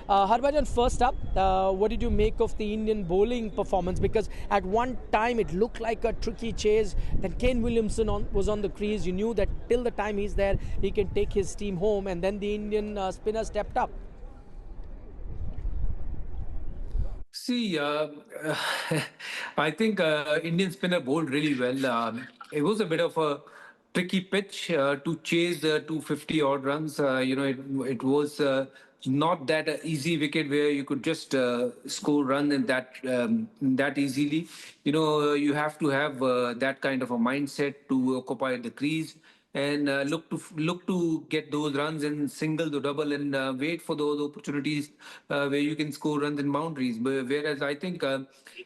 Harbhajan, first up, what did you make of the Indian bowling performance? Because at one time it looked like a tricky chase. Then Kane Williamson was on the crease. You knew that till the time he's there, he can take his team home. And then the Indian spinner stepped up. See, I think Indian spinner bowled really well. It was a bit of a tricky pitch to chase 250 odd runs. It was not that easy wicket where you could just score run in that easily. You have to have that kind of a mindset to occupy the crease and look to get those runs in single to double and wait for those opportunities where you can score runs in boundaries. Whereas I think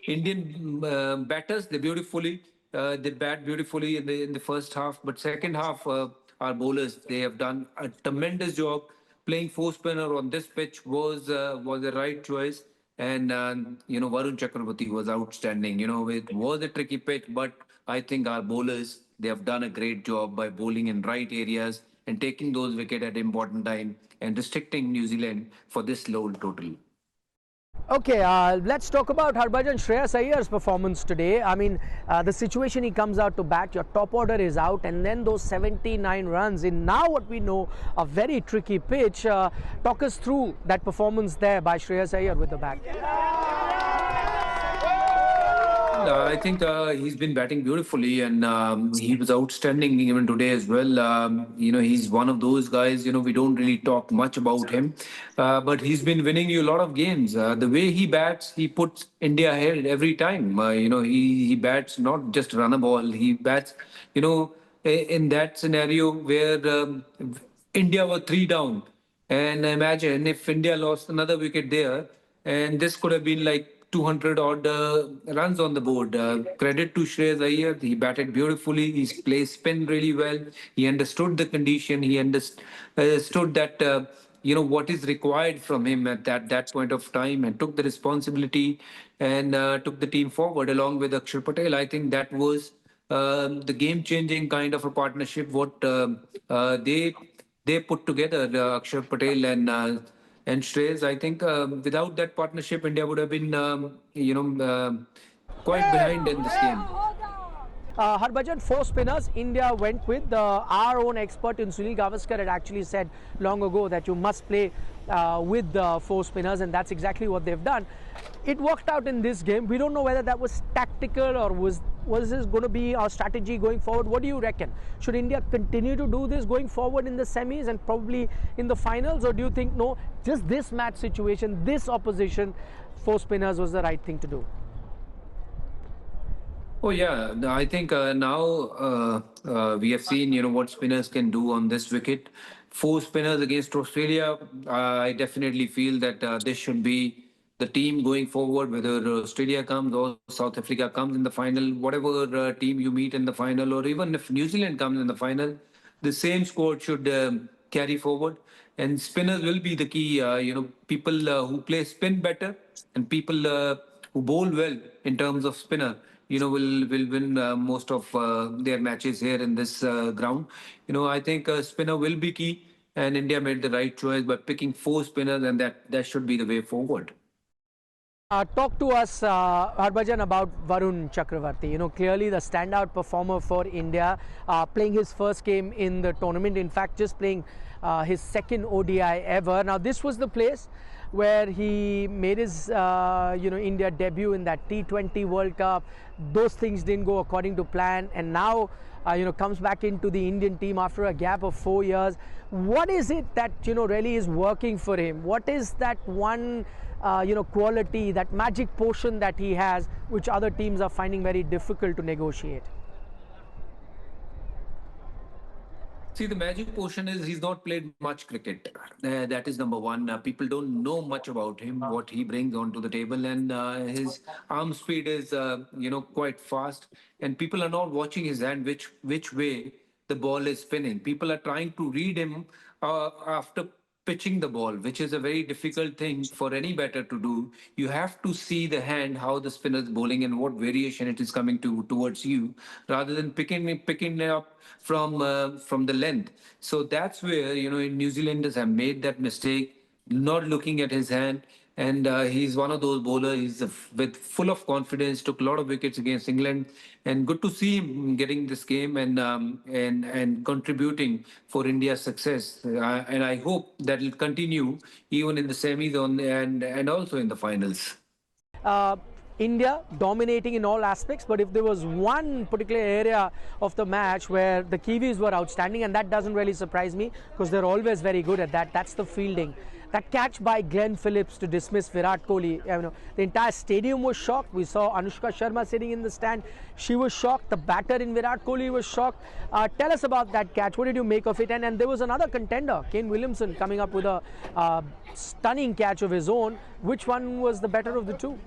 Indian batters they bat beautifully in the first half, but second half our bowlers they have done a tremendous job. Playing four spinner on this pitch was the right choice. And Varun Chakravarthy was outstanding. It was a tricky pitch, but I think our bowlers they have done a great job by bowling in right areas and taking those wicket at important time and restricting New Zealand for this low total. Okay, let's talk about Harbhajan Shreyas Iyer's performance today. I mean, the situation he comes out to bat, your top order is out, and then those 79 runs in now what we know a very tricky pitch. Talk us through that performance there by Shreyas Iyer with the bat. I think he's been batting beautifully, and he was outstanding even today as well. He's one of those guys. We don't really talk much about him, but he's been winning you a lot of games. The way he bats, he puts India ahead every time. He bats not just run a ball. He bats, in that scenario where India were three down, and imagine if India lost another wicket there, and this could have been like 200 odd runs on the board. Credit to Shreyas Iyer. He batted beautifully. He played spin really well. He understood the condition. He understood that, what is required from him at that point of time and took the responsibility and took the team forward along with Akshar Patel. I think that was the game-changing kind of a partnership what they put together, Akshar Patel and Shreyas. I think without that partnership, India would have been, quite behind in this game. Harbhajan, four spinners India went with. Our own expert in Sunil Gavaskar had actually said long ago that you must play with four spinners, and that's exactly what they've done. It worked out in this game. We don't know whether that was tactical or was this going to be our strategy going forward. What do you reckon? Should India continue to do this going forward in the semis and probably in the finals, or do you think no, just this match situation, this opposition, four spinners was the right thing to do? Oh yeah, I think now we have seen what spinners can do on this wicket. Four spinners against Australia. I definitely feel that this should be the team going forward. Whether Australia comes or South Africa comes in the final, whatever team you meet in the final, or even if New Zealand comes in the final, the same squad should carry forward. And spinners will be the key. People who play spin better and people who bowl well in terms of spinner, will win most of their matches here in this ground. I think spinner will be key, and India made the right choice by picking four spinners, and that should be the way forward. Talk to us, Harbhajan, about Varun Chakravarthy. Clearly the standout performer for India, playing his first game in the tournament. In fact, just playing his second ODI ever. Now, this was the place where he made his, India debut in that T20 World Cup. Those things didn't go according to plan, and now, comes back into the Indian team after a gap of 4 years. What is it that, really is working for him? What is that one quality, that magic potion that he has, which other teams are finding very difficult to negotiate? See, the magic portion is he's not played much cricket. That is number one. People don't know much about him, what he brings onto the table, and his arm speed is, quite fast. And people are not watching his hand, which way the ball is spinning. People are trying to read him after pitching the ball, which is a very difficult thing for any batter to do. You have to see the hand, how the spinner is bowling, and what variation it is coming towards you, rather than picking it up from the length. So that's where New Zealanders have made that mistake not looking at his hand. And he's one of those bowlers. He's with full of confidence. Took a lot of wickets against England, and good to see him getting this game and contributing for India's success. And I hope that will continue even in the semis and also in the finals. uh, India dominating in all aspects, but if there was one particular area of the match where the Kiwis were outstanding, and that doesn't really surprise me because they're always very good at that, that's the fielding. That catch by Glenn Phillips to dismiss Virat Kohli, the entire stadium was shocked. We saw Anushka Sharma sitting in the stand. She was shocked. The batter in Virat Kohli was shocked. Tell us about that catch. What did you make of it? And there was another contender, Kane Williamson, coming up with a stunning catch of his own. Which one was the better of the two?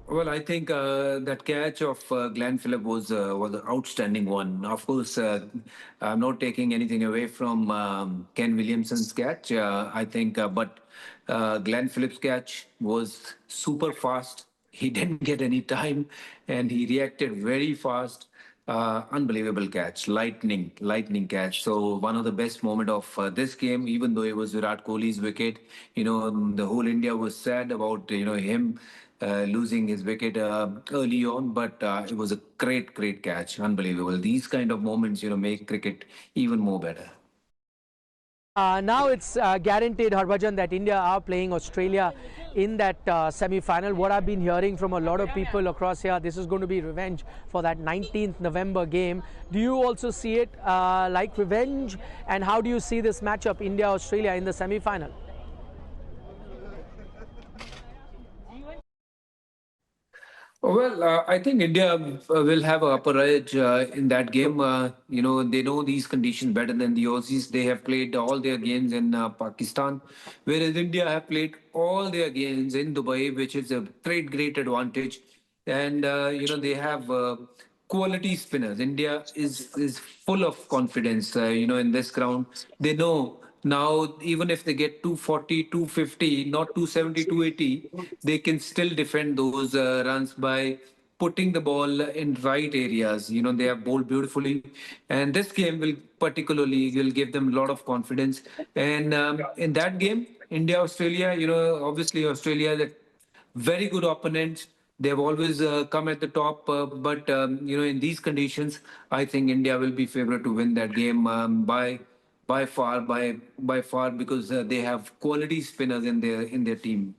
Well, I think that catch of Glenn Phillips was an outstanding one. Of course, I'm not taking anything away from Ken Williamson's catch. I think, but Glenn Phillips' catch was super fast. He didn't get any time, and he reacted very fast. Unbelievable catch, lightning catch. So one of the best moment of this game, even though it was Virat Kohli's wicket, the whole India was sad about him losing his wicket early on, but it was a great catch, unbelievable. These kind of moments, make cricket even more better. Now it's guaranteed, Harbhajan, that India are playing Australia in that semi-final. What I've been hearing from a lot of people across here, this is going to be revenge for that 19th November game. Do you also see it like revenge? And how do you see this matchup, India-Australia, in the semi-final? Well, I think India will have a upper edge in that game. They know these conditions better than the Aussies. They have played all their games in Pakistan, whereas India have played all their games in Dubai, which is a great advantage. And they have quality spinners. India is full of confidence. In this ground, they know now even if they get 240, 250, not 270, 280, they can still defend those runs by putting the ball in right areas. They have bowled beautifully, and this game will give them a lot of confidence. And in that game, India Australia, obviously Australia is a very good opponents. They've always come at the top, but in these conditions, I think India will be favored to win that game by far, because they have quality spinners in their team.